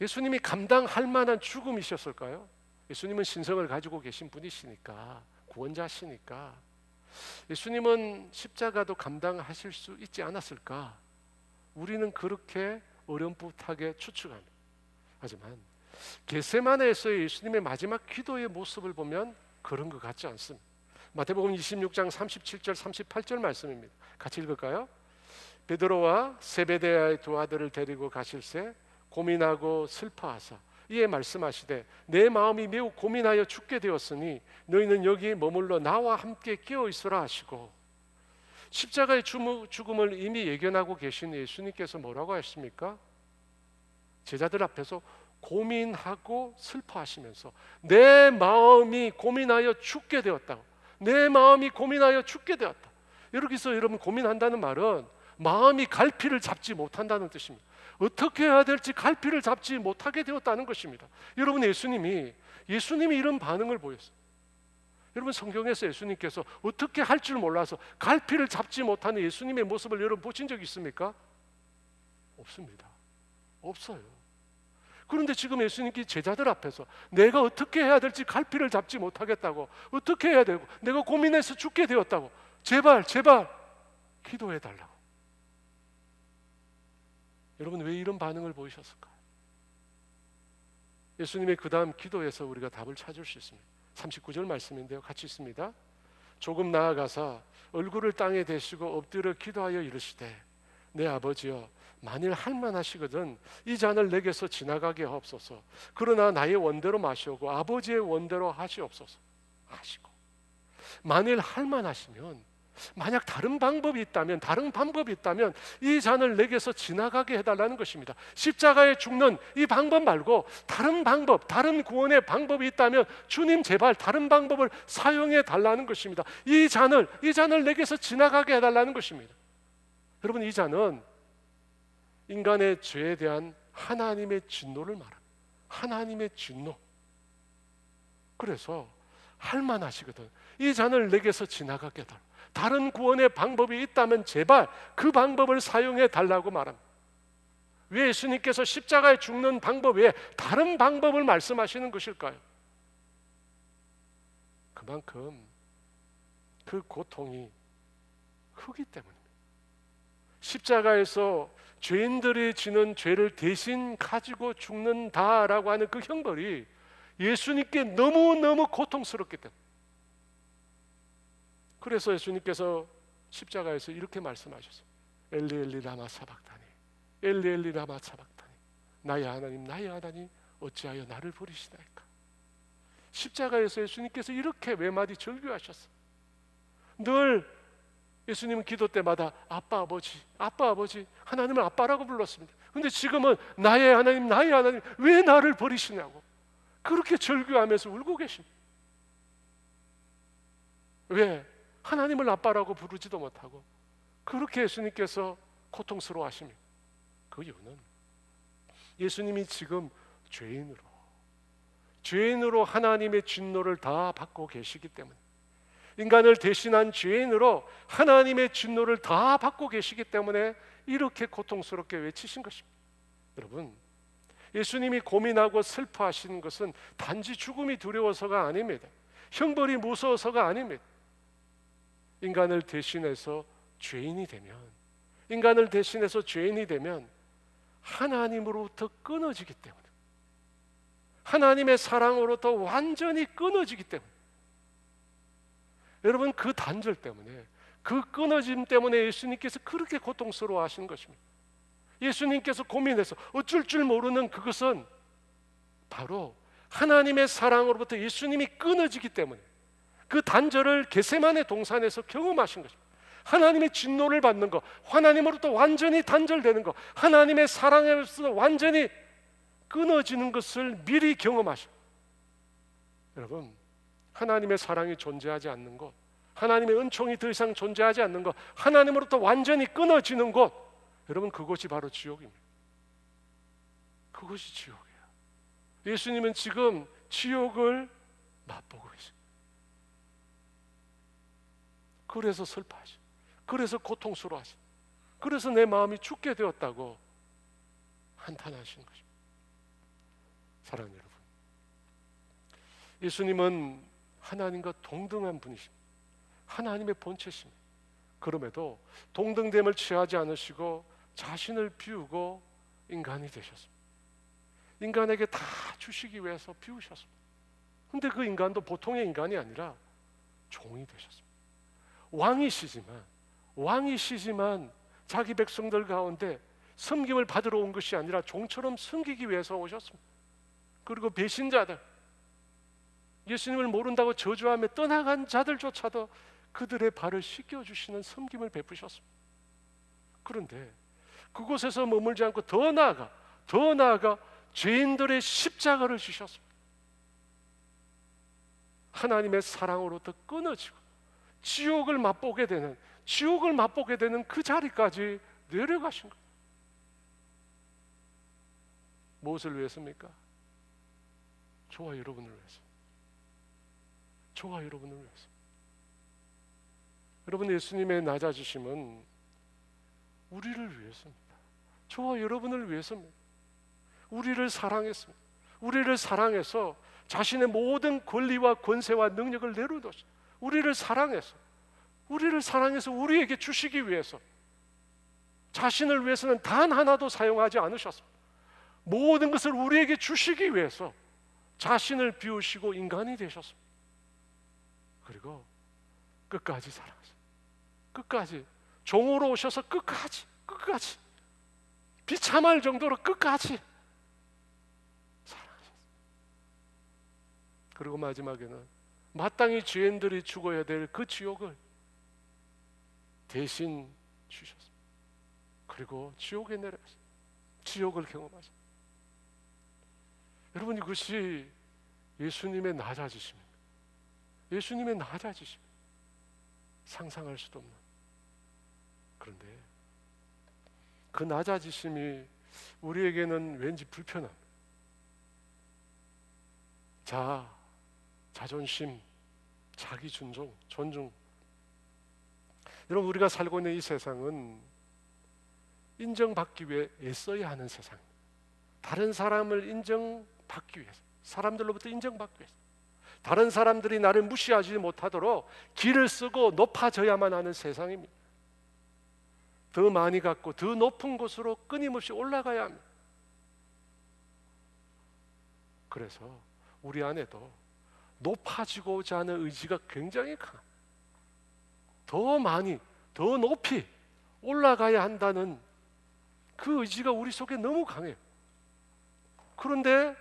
예수님이 감당할 만한 죽음이셨을까요? 예수님은 신성을 가지고 계신 분이시니까, 구원자시니까 예수님은 십자가도 감당하실 수 있지 않았을까? 우리는 그렇게 어렴풋하게 추측합니다. 하지만 겟세마네에서의 예수님의 마지막 기도의 모습을 보면 그런 것 같지 않습니다. 마태복음 26장 37절 38절 말씀입니다. 같이 읽을까요? 베드로와 세베대야의 두 아들을 데리고 가실새 고민하고 슬퍼하사 이에 말씀하시되 내 마음이 매우 고민하여 죽게 되었으니 너희는 여기 머물러 나와 함께 깨어 있으라 하시고, 십자가의 죽음을 이미 예견하고 계신 예수님께서 뭐라고 하십니까? 제자들 앞에서 고민하고 슬퍼하시면서 내 마음이 고민하여 죽게 되었다고, 내 마음이 고민하여 죽게 되었다. 여기서 여러분, 고민한다는 말은 마음이 갈피를 잡지 못한다는 뜻입니다. 어떻게 해야 될지 갈피를 잡지 못하게 되었다는 것입니다. 여러분, 예수님이 이런 반응을 보였어요. 여러분, 성경에서 예수님께서 어떻게 할 줄 몰라서 갈피를 잡지 못하는 예수님의 모습을 여러분 보신 적 있습니까? 없습니다. 없어요. 그런데 지금 예수님께 제자들 앞에서 내가 어떻게 해야 될지 갈피를 잡지 못하겠다고, 어떻게 해야 되고 내가 고민해서 죽게 되었다고, 제발 기도해 달라고. 여러분, 왜 이런 반응을 보이셨을까요? 예수님의 그 다음 기도에서 우리가 답을 찾을 수 있습니다. 39절 말씀인데요, 같이 있습니다. 조금 나아가서 얼굴을 땅에 대시고 엎드려 기도하여 이르시되 내 아버지여, 만일 할만하시거든 이 잔을 내게서 지나가게 하옵소서. 그러나 나의 원대로 마시오고 아버지의 원대로 하시옵소서 하시고, 만일 할만하시면, 만약 다른 방법이 있다면 이 잔을 내게서 지나가게 해달라는 것입니다. 십자가에 죽는 이 방법 말고 다른 방법, 다른 구원의 방법이 있다면 주님 제발 다른 방법을 사용해 달라는 것입니다. 이 잔을 내게서 지나가게 해달라는 것입니다. 여러분, 이 잔은 인간의 죄에 대한 하나님의 진노를 말합니다. 하나님의 진노. 그래서 할만하시거든 이 잔을 내게서 지나가게 해달라. 다른 구원의 방법이 있다면 제발 그 방법을 사용해 달라고 말합니다. 왜 예수님께서 십자가에 죽는 방법 외에 다른 방법을 말씀하시는 것일까요? 그만큼 그 고통이 크기 때문입니다. 십자가에서 죄인들이 지는 죄를 대신 가지고 죽는다라고 하는 그 형벌이 예수님께 너무너무 고통스럽기 때문에, 그래서 예수님께서 십자가에서 이렇게 말씀하셨어요. 엘리 엘리 라마 사박다니, 엘리 엘리 라마 사박다니, 나의 하나님 어찌하여 나를 버리시나이까. 십자가에서 예수님께서 이렇게 외마디 절규하셨어요. 늘 예수님은 기도 때마다 아빠 아버지, 아빠 아버지, 하나님을 아빠라고 불렀습니다. 근데 지금은 나의 하나님, 나의 하나님, 왜 나를 버리시냐고 그렇게 절규하면서 울고 계십니다. 왜? 하나님을 아빠라고 부르지도 못하고 그렇게 예수님께서 고통스러워하십니다. 그 이유는 예수님이 지금 죄인으로 하나님의 진노를 다 받고 계시기 때문에, 인간을 대신한 죄인으로 하나님의 진노를 다 받고 계시기 때문에 이렇게 고통스럽게 외치신 것입니다. 여러분, 예수님이 고민하고 슬퍼하시는 것은 단지 죽음이 두려워서가 아닙니다. 형벌이 무서워서가 아닙니다. 인간을 대신해서 죄인이 되면 하나님으로부터 끊어지기 때문에, 하나님의 사랑으로부터 완전히 끊어지기 때문에, 여러분 그 단절 때문에, 그 끊어짐 때문에 예수님께서 그렇게 고통스러워 하시는 것입니다. 예수님께서 고민해서 어쩔 줄 모르는 그것은 바로 하나님의 사랑으로부터 예수님이 끊어지기 때문에, 그 단절을 겟세마네 동산에서 경험하신 것입니다. 하나님의 진노를 받는 것, 하나님으로부터 완전히 단절되는 것, 하나님의 사랑에서 완전히 끊어지는 것을 미리 경험하신, 여러분 하나님의 사랑이 존재하지 않는 것, 하나님의 은총이 더 이상 존재하지 않는 것, 하나님으로부터 완전히 끊어지는 곳, 여러분 그것이 바로 지옥입니다. 그것이 지옥이에요. 예수님은 지금 지옥을 맛보고 계십니다. 그래서 슬퍼하시, 그래서 고통스러워하시, 그래서 내 마음이 죽게 되었다고 한탄하시는 것입니다. 사랑하는 여러분, 예수님은 하나님과 동등한 분이십니다. 하나님의 본체십니다. 그럼에도 동등됨을 취하지 않으시고 자신을 비우고 인간이 되셨습니다. 인간에게 다 주시기 위해서 비우셨습니다. 근데 그 인간도 보통의 인간이 아니라 종이 되셨습니다. 왕이시지만 자기 백성들 가운데 섬김을 받으러 온 것이 아니라 종처럼 섬기기 위해서 오셨습니다. 그리고 배신자들, 예수님을 모른다고 저주하며 떠나간 자들조차도 그들의 발을 씻겨주시는 섬김을 베푸셨습니다. 그런데 그곳에서 머물지 않고 더 나아가 죄인들의 십자가를 지셨습니다. 하나님의 사랑으로부터 끊어지고 지옥을 맛보게 되는 그 자리까지 내려가신 거예요. 무엇을 위해서입니까? 저와 여러분을 위해서. 저와 여러분을 위해서. 여러분, 예수님의 낮아지심은 우리를 위해서입니다. 저와 여러분을 위해서입니다. 우리를 사랑했습니다. 우리를 사랑해서 자신의 모든 권리와 권세와 능력을 내려놓으셨습니다. 우리를 사랑해서 우리에게 주시기 위해서, 자신을 위해서는 단 하나도 사용하지 않으셨습니다. 모든 것을 우리에게 주시기 위해서 자신을 비우시고 인간이 되셨습니다. 그리고 끝까지 사랑하셨습니다. 끝까지 종으로 오셔서 끝까지 비참할 정도로 끝까지 사랑하셨습니다. 그리고 마지막에는 마땅히 죄인들이 죽어야 될 그 지옥을 대신 주셨습니다. 그리고 지옥에 내려가셨습니다. 지옥을 경험하셨습니다. 여러분, 이것이 예수님의 낮아지심입니다. 예수님의 낮아지심, 상상할 수도 없는. 그런데 그 낮아지심이 우리에게는 왠지 불편합니다. 자존심, 자기 존중. 여러분, 우리가 살고 있는 이 세상은 인정받기 위해 애써야 하는 세상입니다. 다른 사람을 인정받기 위해서, 사람들로부터 인정받기 위해서, 다른 사람들이 나를 무시하지 못하도록 길을 쓰고 높아져야만 하는 세상입니다. 더 많이 갖고 더 높은 곳으로 끊임없이 올라가야 합니다. 그래서 우리 안에도 높아지고자 하는 의지가 굉장히 강합니다. 더 많이, 더 높이 올라가야 한다는 그 의지가 우리 속에 너무 강해요. 그런데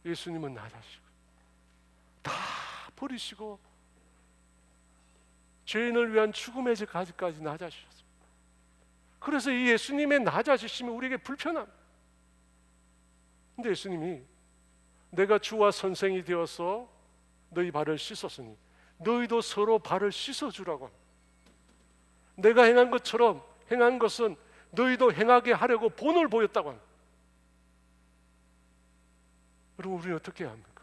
예수님은 낮아지시고 다 버리시고 죄인을 위한 죽음의 죄까지 낮아지셨습니다. 그래서 이 예수님의 낮아지심이 우리에게 불편합니다. 근데 예수님이 내가 주와 선생이 되어서 너희 발을 씻었으니 너희도 서로 발을 씻어주라고 합니다. 내가 행한 것처럼 행한 것은 너희도 행하게 하려고 본을 보였다고 합니다. 여러분, 우리는 어떻게 해야 합니까?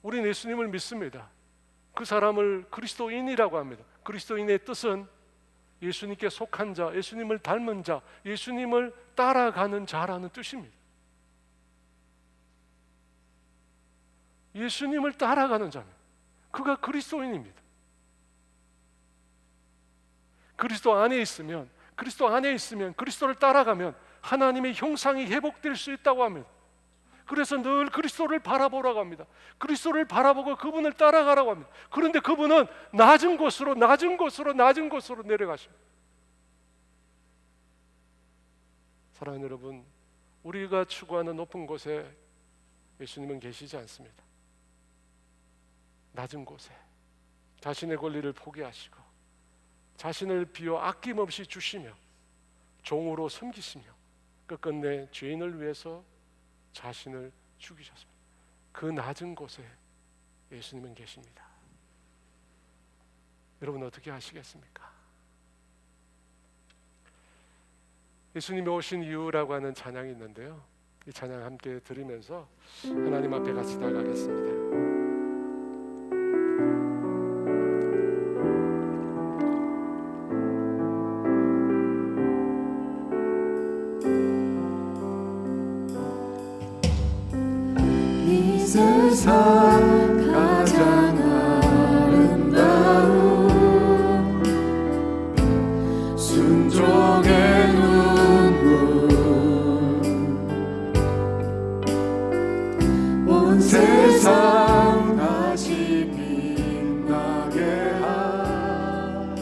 우리는 예수님을 믿습니다. 그 사람을 그리스도인이라고 합니다. 그리스도인의 뜻은 예수님께 속한 자, 예수님을 닮은 자, 예수님을 따라가는 자라는 뜻입니다. 예수님을 따라가는 자입니다. 그가 그리스도인입니다. 그리스도 안에 있으면 그리스도를 따라가면 하나님의 형상이 회복될 수 있다고 합니다. 그래서 늘 그리스도를 바라보라고 합니다. 그리스도를 바라보고 그분을 따라가라고 합니다. 그런데 그분은 낮은 곳으로 내려가십니다. 사랑하는 여러분, 우리가 추구하는 높은 곳에 예수님은 계시지 않습니다. 낮은 곳에 자신의 권리를 포기하시고 자신을 비워 아낌없이 주시며 종으로 섬기시며 끝끝내 죄인을 위해서 자신을 죽이셨습니다. 그 낮은 곳에 예수님은 계십니다. 여러분, 어떻게 하시겠습니까? 예수님이 오신 이유라고 하는 찬양이 있는데요, 이 찬양 함께 들으면서 하나님 앞에 같이 나가겠습니다. 세상 가장 아름다운 순종의 눈물, 온 세상 다시 빛나게 한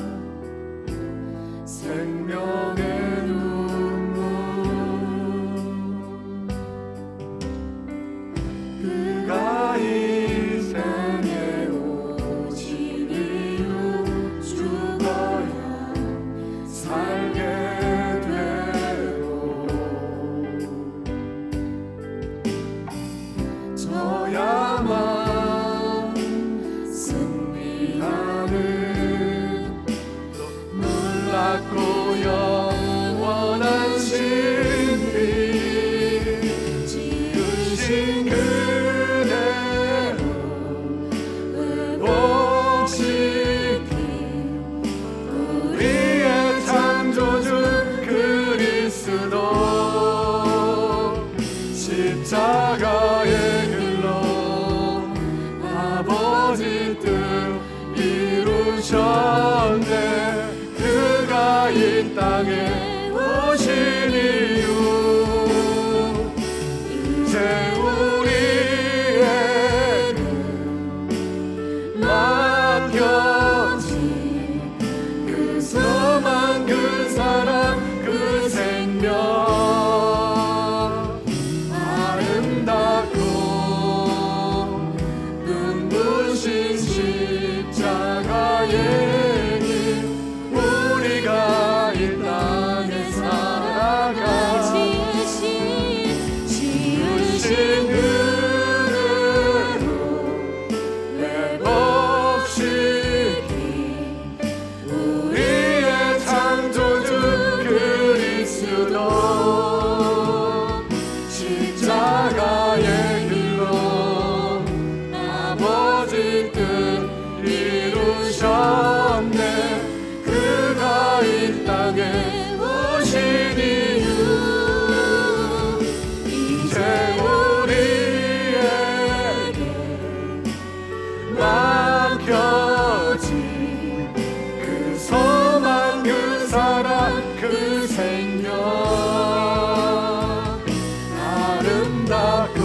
생명의 눈물, 그가 이 세상에 오신 이유 죽어야 살게 되고 저야만 승리하는 놀랍고 영원한 신비 지으신 그대로 회복시킨 우리의 창조주 그리스도 십자가의 길로 아버지 뜻 이루셨네. 그가 이 땅에 오신 이유 이제 우리에게 맡겨진 그 소망, 그 사랑, 그 생명 아름답고 눈부신 십자가의 길 우리가 이 땅에 살아가 지으신 은혜로 회복시킨 우리의 창조주 그리스도 십자가의 길로 아버지 뜻 이루셨네. 그가 이 땅에 오신 이유 이제 우리에게 맡겨진 그 소망, 그 사랑, 그 생명 아름답고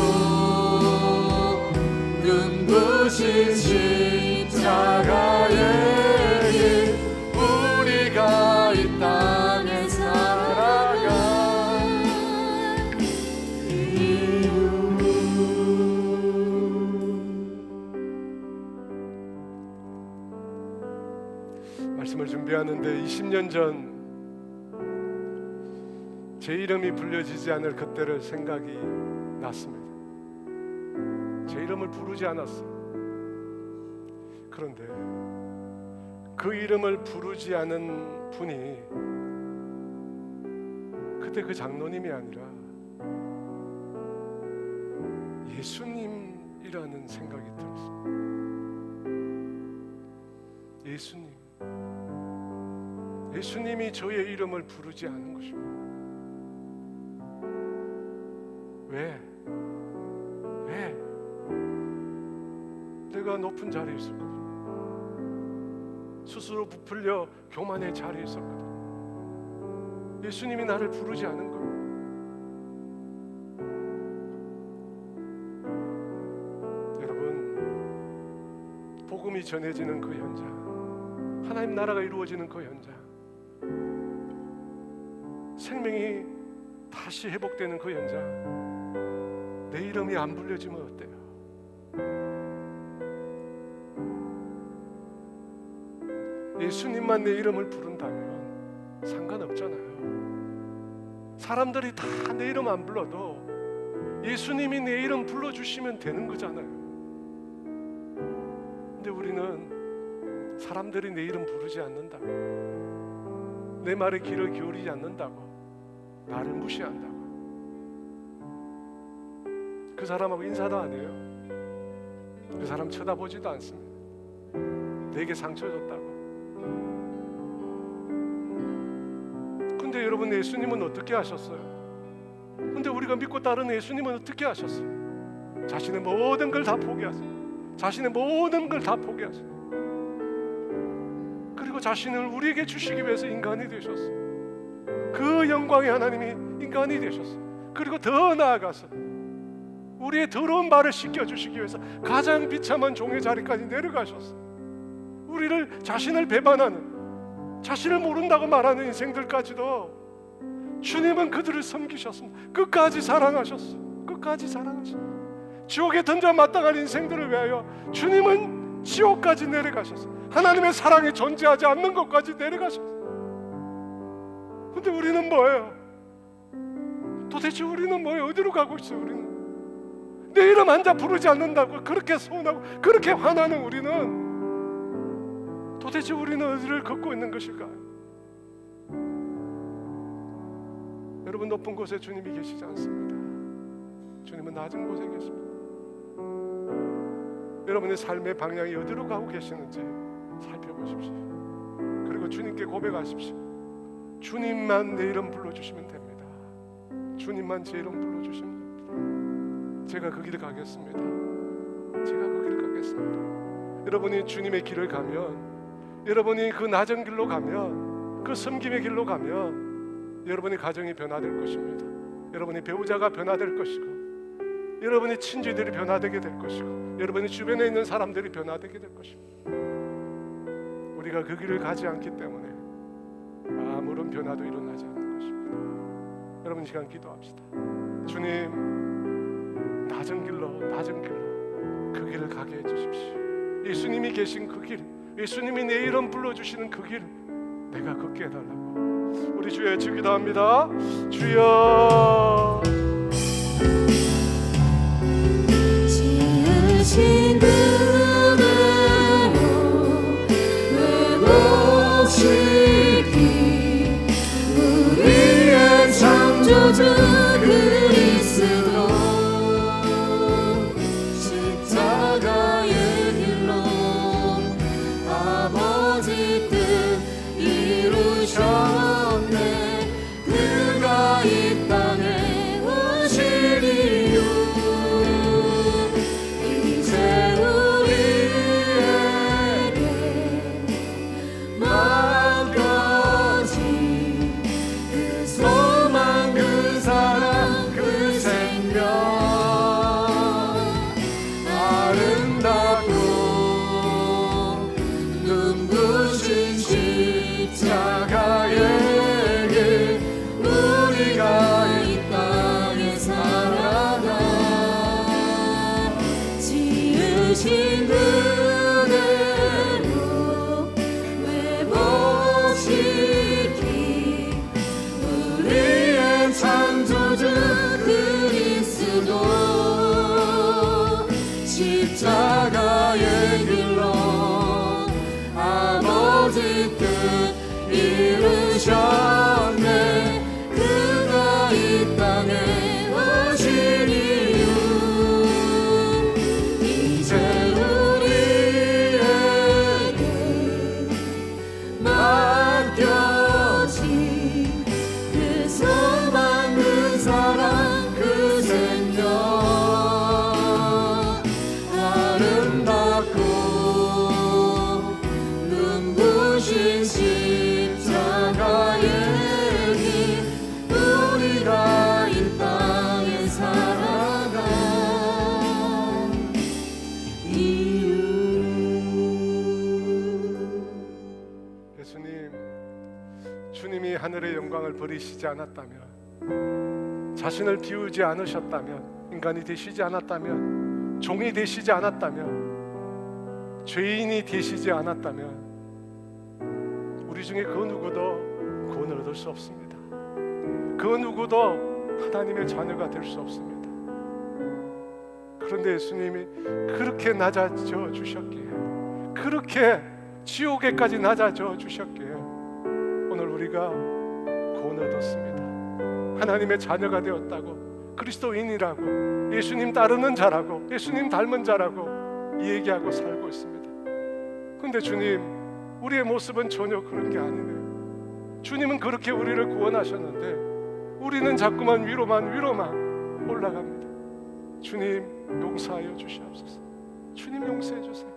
눈부신 십자가의 길 우리가 이 땅에 살아가 이유. 20년 전 제 이름이 불려지지 않을 그때를 생각이 났습니다. 제 이름을 부르지 않았어요. 그런데 그 이름을 부르지 않은 분이 그때 그 장로님이 아니라 예수님이라는 생각이 들었어요. 예수님이 저의 이름을 부르지 않은 것입니다. 왜? 내가 높은 자리에 있었거든. 스스로 부풀려 교만의 자리에 있었거든. 예수님이 나를 부르지 않은 거예요. 여러분, 복음이 전해지는 그 현장, 하나님 나라가 이루어지는 그 현장, 생명이 다시 회복되는 그 현장, 내 이름이 안 불려지면 어때요? 예수님만 내 이름을 부른다면 상관없잖아요. 사람들이 다 내 이름 안 불러도 예수님이 내 이름 불러주시면 되는 거잖아요. 근데 우리는 사람들이 내 이름 부르지 않는다고, 내 말에 귀를 기울이지 않는다고, 나를 무시한다고, 그 사람하고 인사도 안 해요. 그 사람 쳐다보지도 않습니다. 내게 상처 줬다고. 근데 여러분, 예수님은 어떻게 하셨어요? 근데 우리가 믿고 따르는 예수님은 어떻게 하셨어요? 자신의 모든 걸 다 포기하세요. 자신의 모든 걸 다 포기하세요. 그리고 자신을 우리에게 주시기 위해서 인간이 되셨어요. 그 영광의 하나님이 인간이 되셨어요. 그리고 더 나아가서 우리의 더러운 발을 씻겨주시기 위해서 가장 비참한 종의 자리까지 내려가셨어요. 우리를 자신을 배반하는, 자신을 모른다고 말하는 인생들까지도 주님은 그들을 섬기셨습니다. 끝까지 사랑하셨어요. 끝까지 사랑하셨어요. 지옥에 던져 마땅한 인생들을 위하여 주님은 지옥까지 내려가셨어요. 하나님의 사랑이 존재하지 않는 것까지 내려가셨어요. 근데 우리는 뭐예요? 도대체 우리는 뭐예요? 어디로 가고 있어요? 우리는 내 이름 한 자 부르지 않는다고 그렇게 서운하고 그렇게 화나는 우리는 도대체 우리는 어디를 걷고 있는 것일까요? 여러분, 높은 곳에 주님이 계시지 않습니다. 주님은 낮은 곳에 계십니다. 여러분의 삶의 방향이 어디로 가고 계시는지 살펴보십시오. 그리고 주님께 고백하십시오. 주님만 내 이름 불러주시면 됩니다. 주님만 제 이름 불러주시면 됩니다. 제가 그 길을 가겠습니다. 제가 그 길을 가겠습니다. 여러분이 주님의 길을 가면, 여러분이 그 낮은 길로 가면, 그 섬김의 길로 가면 여러분의 가정이 변화될 것입니다. 여러분의 배우자가 변화될 것이고, 여러분의 친지들이 변화되게 될 것이고, 여러분의 주변에 있는 사람들이 변화되게 될 것입니다. 우리가 그 길을 가지 않기 때문에 아무런 변화도 일어나지 않는 것입니다. 여러분, 이 시간 기도합시다. 주님, 낮은 길로 그 길을 가게 해주십시오. 예수님이 계신 그 길, 예수님이 내 이름 불러주시는 그 길, 내가 걷게 해달라고 우리 주여 외치 기도합니다. 주여, 지으신 그대로 회복시키 우리의 창조주 그리스도 십자가의 길로 아버지 뜻 이루셨네. 그가 이 땅에 오신 이유 이제 우리에게 맡겨진 그 소망, 그 사랑, 그 생명 아름답고 눈부신 십자가의 길 우리가 이 땅에 살아가 지으신 그대로 회복시 세상을 버리시지 않았다면, 자신을 비우지 않으셨다면, 인간이 되시지 않았다면, 종이 되시지 않았다면, 죄인이 되시지 않았다면 우리 중에 그 누구도 구원을 얻을 수 없습니다. 그 누구도 하나님의 자녀가 될 수 없습니다. 그런데 예수님이 그렇게 낮아져 주셨기에, 그렇게 지옥에까지 낮아져 주셨기에 오늘 우리가 구원을 얻었습니다. 하나님의 자녀가 되었다고, 그리스도인이라고, 예수님 따르는 자라고, 예수님 닮은 자라고 얘기하고 살고 있습니다. 근데 주님, 우리의 모습은 전혀 그런 게 아니네요. 주님은 그렇게 우리를 구원하셨는데 우리는 자꾸만 위로만 올라갑니다. 주님 용서하여 주시옵소서. 주님 용서해 주세요.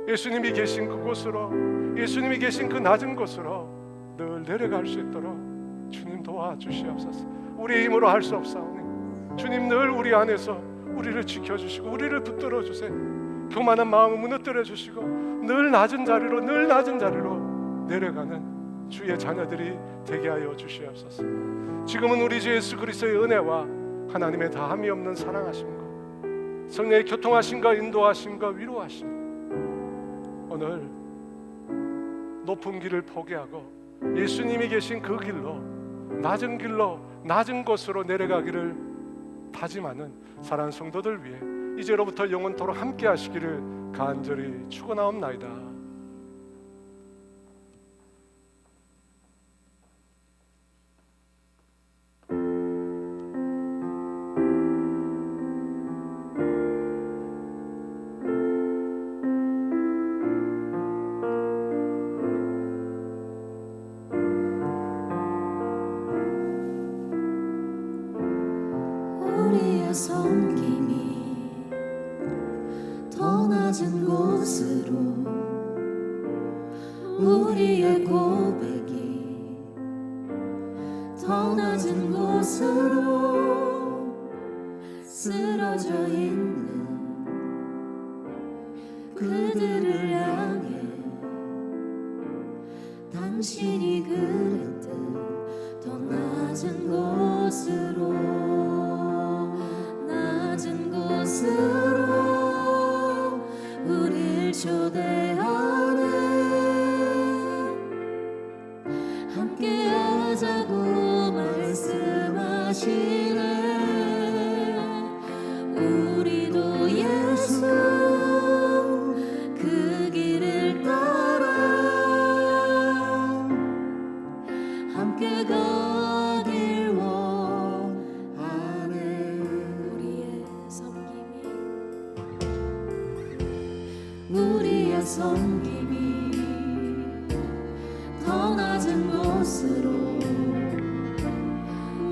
예수님이 계신 그곳으로, 예수님이 계신 그 낮은 곳으로 늘 내려갈 수 있도록 주님 도와주시옵소서. 우리의 힘으로 할 수 없사오니 주님 늘 우리 안에서 우리를 지켜주시고 우리를 붙들어 주세요. 교만한 마음을 무너뜨려 주시고 늘 낮은 자리로 내려가는 주의 자녀들이 되게 하여 주시옵소서. 지금은 우리 주 예수 그리스도의 은혜와 하나님의 다함이 없는 사랑하심과 성령의 교통하심과 인도하심과 위로하심, 오늘 높은 길을 포기하고 예수님이 계신 그 길로, 낮은 길로, 낮은 곳으로 내려가기를 다짐하는 사랑하는 성도들 위해 이제로부터 영원토록 함께 하시기를 간절히 축원하옵나이다. 우리의 섬김이 더 낮은 곳으로, 우리의 고백이 더 낮은 곳으로 쓰러져 있는 그들을 향해 당신이 그랬듯 더 낮은 곳으로, 낮은 곳으로 우릴 초대하네. 함께하자고 말씀하시네. 우리도 예수 그 길을 따라 함께 가길 원하네. 우리의 섬김이 더 낮은 곳으로,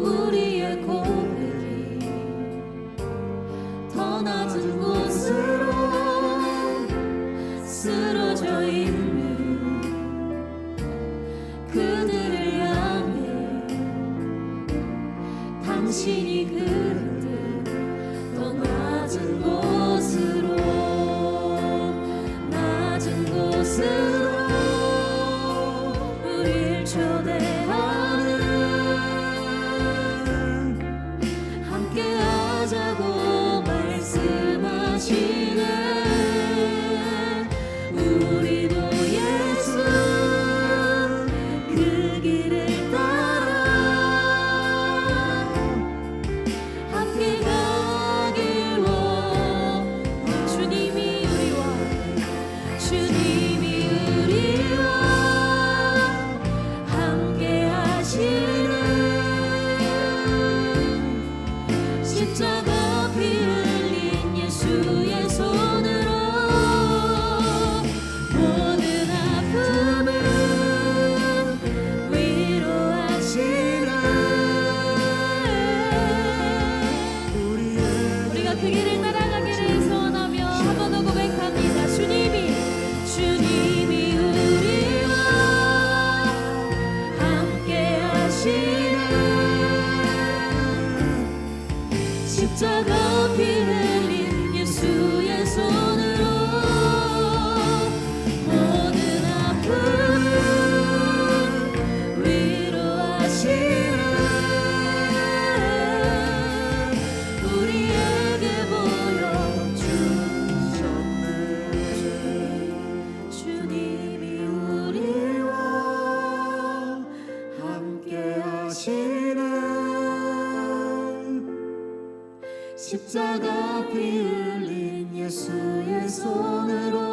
우리의 고백이 더 낮은 곳으로 쓰러져 있는 그들을 향해 당신이 그랬듯 더 낮은 곳으로, 낮은 곳으로 우릴 초대하는, 함께하자고 말씀하시네. 우리도 예수 그 길을 따라 함께 가길 원해. 주님이 우리와 함께 하시네. 십자가 피 흘린 예수의 손으로 모든 아픔을 위로하시네. 우리가 그 길을 따라가기를 소원하며 한 번 더 고백합니다. 주님이 우리와 함께 하시네. 십자가 피 흘린 예수의 손으로 모든 아픔을 위로하시네. 십자가 피 흘린 예수의 손으로